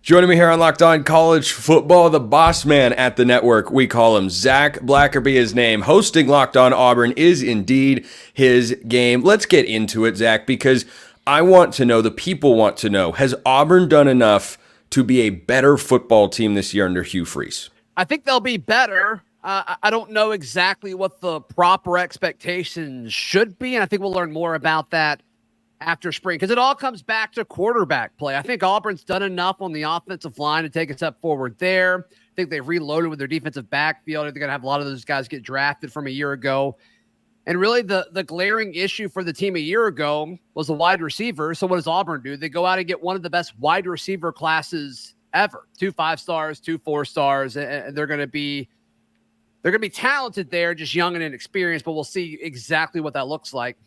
Joining me here on Locked On College Football, the boss man at the network, we call him Zac Blackerby. His name, hosting Locked On Auburn is indeed his game. Let's get into it, Zac, because I want to know, the people want to know, has Auburn done enough to be a better football team this year under Hugh Freeze? I think they'll be better. I don't know exactly what the proper expectations should be, and I think we'll learn more about that after spring, because it all comes back to quarterback play. I think Auburn's done enough on the offensive line to take a step forward there. I think they've reloaded with their defensive backfield. They're going to have a lot of those guys get drafted from a year ago. And really the glaring issue for the team a year ago was the wide receiver. So what does Auburn do? They go out and get one of the best wide receiver classes ever. 2 5-stars, 2 4-stars, and they're going to be talented there, just young and inexperienced, but we'll see exactly what that looks like.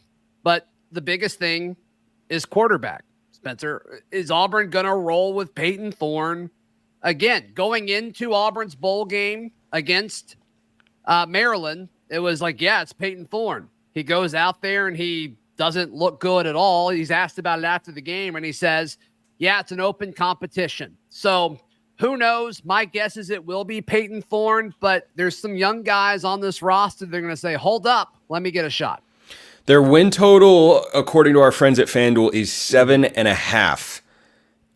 But the biggest thing is quarterback. Spencer, is Auburn going to roll with Peyton Thorne? Again, going into Auburn's bowl game against Maryland, it was like, yeah, it's Peyton Thorne. He goes out there and he doesn't look good at all. He's asked about it after the game, and he says, yeah, it's an open competition. So who knows? My guess is it will be Peyton Thorne, but there's some young guys on this roster. They're going to say, hold up, let me get a shot. Their win total, according to our friends at FanDuel, is 7.5.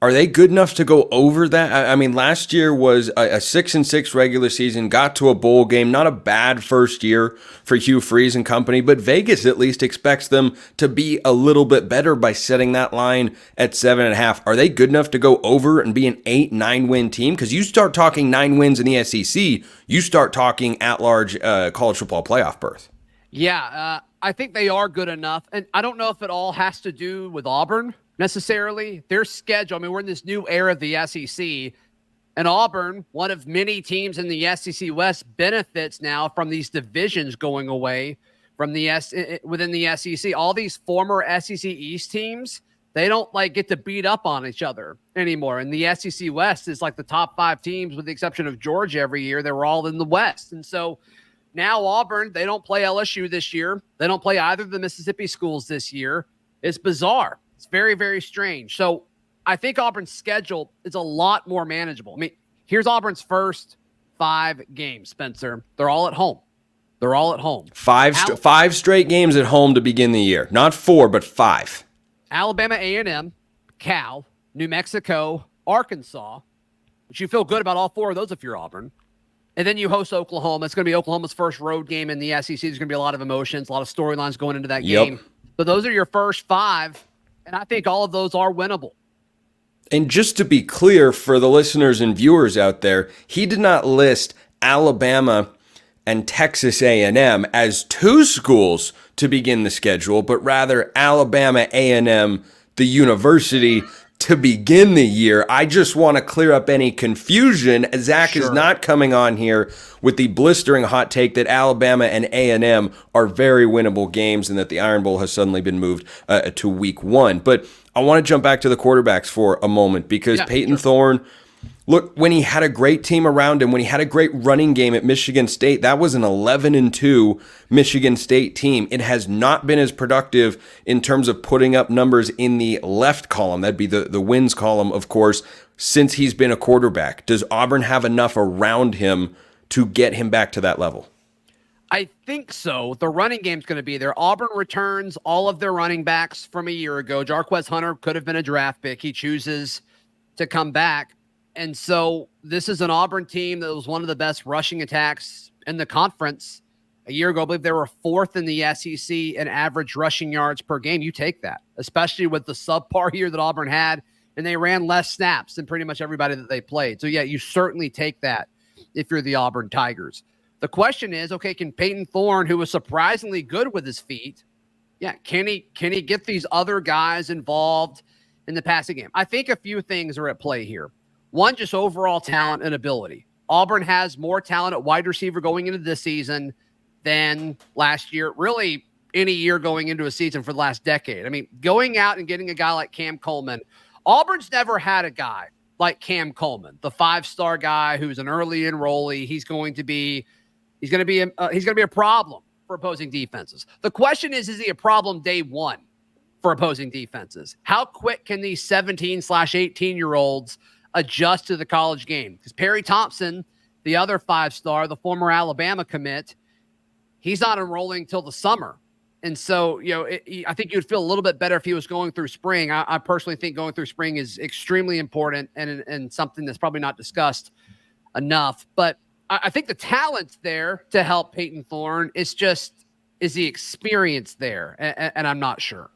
Are they good enough to go over that? I mean, last year was a 6-6 regular season, got to a bowl game. Not a bad first year for Hugh Freeze and company, but Vegas at least expects them to be a little bit better by setting that line at 7.5. Are they good enough to go over and be an 8-9 win team? Because you start talking 9 wins in the SEC, you start talking at-large college football playoff berth. Yeah, I think they are good enough. And I don't know if it all has to do with Auburn necessarily. Their schedule, I mean, we're in this new era of the SEC, and Auburn, one of many teams in the SEC West, benefits now from these divisions going away from within the SEC. All these former SEC East teams, they don't get to beat up on each other anymore. And the SEC West is like the top 5 teams, with the exception of Georgia every year. They were all in the West. And so now Auburn, they don't play LSU this year. They don't play either of the Mississippi schools this year. It's bizarre. It's very, very strange. So I think Auburn's schedule is a lot more manageable. I mean, here's Auburn's first 5 games, Spencer. They're all at home. They're all at home. Five straight games at home to begin the year. Not 4, but 5. Alabama A&M, Cal, New Mexico, Arkansas, which you feel good about all 4 of those if you're Auburn. And then you host Oklahoma. It's going to be Oklahoma's first road game in the SEC. There's going to be a lot of emotions, a lot of storylines going into that game. So those are your first 5, and I think all of those are winnable. And just to be clear for the listeners and viewers out there, he did not list Alabama and Texas A&M as 2 schools to begin the schedule, but rather Alabama A&M, the university, to begin the year. I just want to clear up any confusion. Zac is not coming on here with the blistering hot take that Alabama and A&M are very winnable games and that the Iron Bowl has suddenly been moved to week 1. But I want to jump back to the quarterbacks for a moment, because Peyton Thorne, look, when he had a great team around him, when he had a great running game at Michigan State, that was an 11-2 Michigan State team. It has not been as productive in terms of putting up numbers in the left column. That'd be the wins column, of course, since he's been a quarterback. Does Auburn have enough around him to get him back to that level? I think so. The running game's going to be there. Auburn returns all of their running backs from a year ago. Jarquez Hunter could have been a draft pick. He chooses to come back. And so this is an Auburn team that was one of the best rushing attacks in the conference a year ago. I believe they were 4th in the SEC in average rushing yards per game. You take that, especially with the subpar year that Auburn had, and they ran less snaps than pretty much everybody that they played. So, yeah, you certainly take that if you're the Auburn Tigers. The question is, okay, can Peyton Thorne, who was surprisingly good with his feet, can he get these other guys involved in the passing game? I think a few things are at play here. One, just overall talent and ability. Auburn has more talent at wide receiver going into this season than last year, really any year going into a season for the last decade. I mean, going out and getting a guy like Cam Coleman, Auburn's never had a guy like Cam Coleman, the 5-star guy who's an early enrollee. He's going to be a problem for opposing defenses. The question is he a problem day one for opposing defenses? How quick can these 17/18-year-olds adjust to the college game. Because Perry Thompson, the other 5-star, the former Alabama commit, he's not enrolling till the summer. And so, I think you'd feel a little bit better if he was going through spring. I personally think going through spring is extremely important and something that's probably not discussed enough. But I think the talent's there to help Peyton Thorne. It's just, is the experience there? And I'm not sure.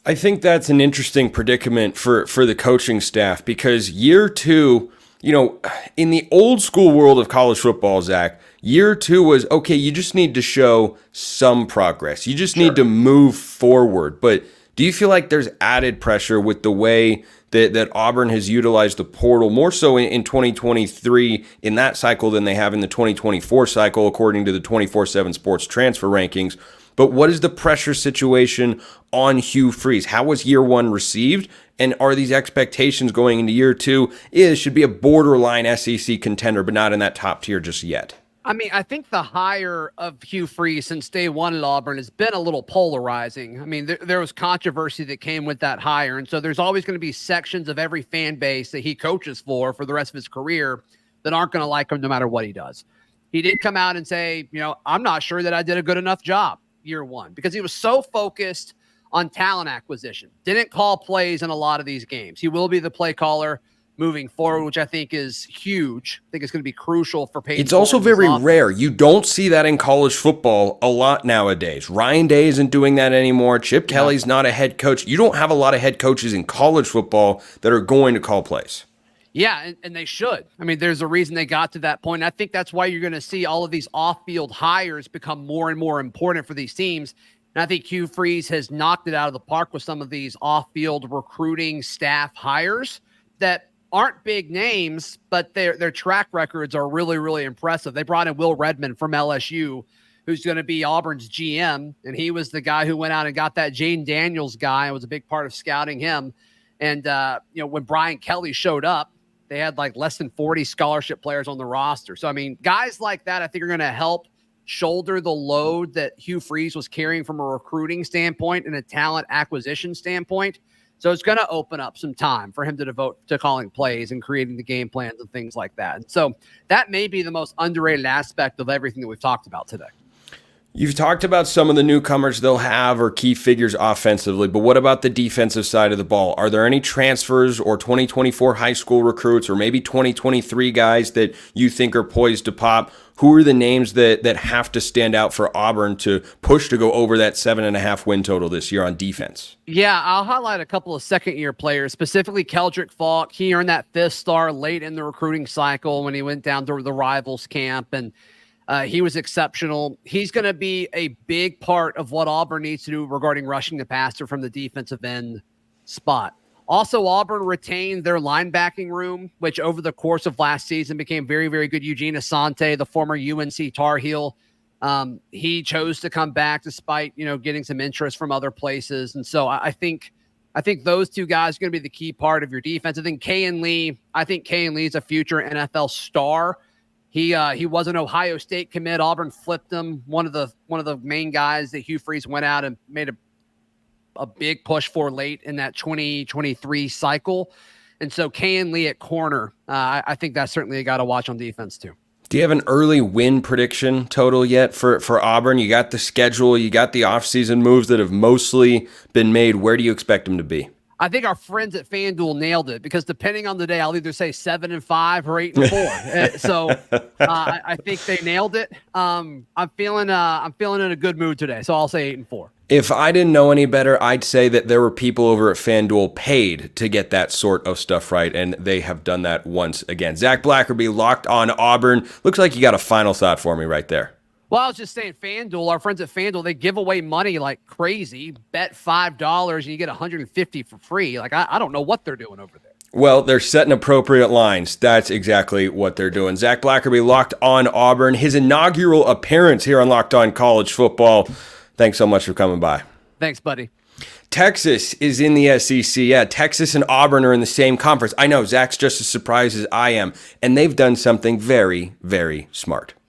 I think that's an interesting predicament for the coaching staff, because year two, in the old school world of college football, Zach, year two was, okay, you just need to show some progress. You just need to move forward. But do you feel like there's added pressure with the way that Auburn has utilized the portal, more so in 2023 in that cycle than they have in the 2024 cycle, according to the 24/7 Sports transfer rankings? But what is the pressure situation on Hugh Freeze? How was year one received? And are these expectations going into year two should be a borderline SEC contender, but not in that top tier just yet? I mean, I think the hire of Hugh Freeze since day one at Auburn has been a little polarizing. I mean, there was controversy that came with that hire. And so there's always going to be sections of every fan base that he coaches for the rest of his career that aren't going to like him no matter what he does. He did come out and say, I'm not sure that I did a good enough job year one, because he was so focused on talent acquisition, didn't call plays in a lot of these games. He will be the play caller moving forward, which I think is huge. I think it's going to be crucial for Peyton. It's also very rare. You don't see that in college football a lot nowadays. Ryan Day isn't doing that anymore. Chip Kelly's not a head coach. You don't have a lot of head coaches in college football that are going to call plays. Yeah, and they should. I mean, there's a reason they got to that point. I think that's why you're going to see all of these off-field hires become more and more important for these teams. And I think Hugh Freeze has knocked it out of the park with some of these off-field recruiting staff hires that aren't big names, but their track records are really, really impressive. They brought in Will Redmond from LSU, who's going to be Auburn's GM, and he was the guy who went out and got that Jane Daniels guy and was a big part of scouting him. And, when Brian Kelly showed up, they had like less than 40 scholarship players on the roster. So, I mean, guys like that, I think, are going to help shoulder the load that Hugh Freeze was carrying from a recruiting standpoint and a talent acquisition standpoint. So it's going to open up some time for him to devote to calling plays and creating the game plans and things like that. And so that may be the most underrated aspect of everything that we've talked about today. You've talked about some of the newcomers they'll have or key figures offensively, but what about the defensive side of the ball? Are there any transfers or 2024 high school recruits or maybe 2023 guys that you think are poised to pop? Who are the names that have to stand out for Auburn to push to go over that 7.5 win total this year on defense? Yeah, I'll highlight a couple of second-year players, specifically Keldrick Falk. He earned that 5th star late in the recruiting cycle when he went down to the Rivals camp, and he was exceptional. He's going to be a big part of what Auburn needs to do regarding rushing the passer from the defensive end spot. Also, Auburn retained their linebacking room, which over the course of last season became very, very good. Eugene Asante, the former UNC Tar Heel, he chose to come back despite, getting some interest from other places. And so I think those two guys are going to be the key part of your defense. I think Kayin Lee is a future NFL star. He was an Ohio State commit. Auburn flipped him. One of the main guys that Hugh Freeze went out and made a big push for late in that 2023 cycle. And so Kayin Lee at corner, I think that's certainly a guy to watch on defense too. Do you have an early win prediction total yet for Auburn? You got the schedule, you got the offseason moves that have mostly been made. Where do you expect them to be? I think our friends at FanDuel nailed it, because depending on the day, I'll either say 7-5 or 8-4. So I think they nailed it. I'm feeling in a good mood today, so I'll say 8-4. If I didn't know any better, I'd say that there were people over at FanDuel paid to get that sort of stuff right, and they have done that once again. Zac Blackerby, Locked On Auburn. Looks like you got a final thought for me right there. Well, I was just saying, FanDuel, our friends at FanDuel, they give away money like crazy. Bet $5 and you get $150 for free. Like, I don't know what they're doing over there. Well, they're setting appropriate lines. That's exactly what they're doing. Zac Blackerby, Locked On Auburn, his inaugural appearance here on Locked On College Football. Thanks so much for coming by. Thanks, buddy. Texas is in the SEC. Yeah, Texas and Auburn are in the same conference. I know, Zach's just as surprised as I am. And they've done something very, very smart.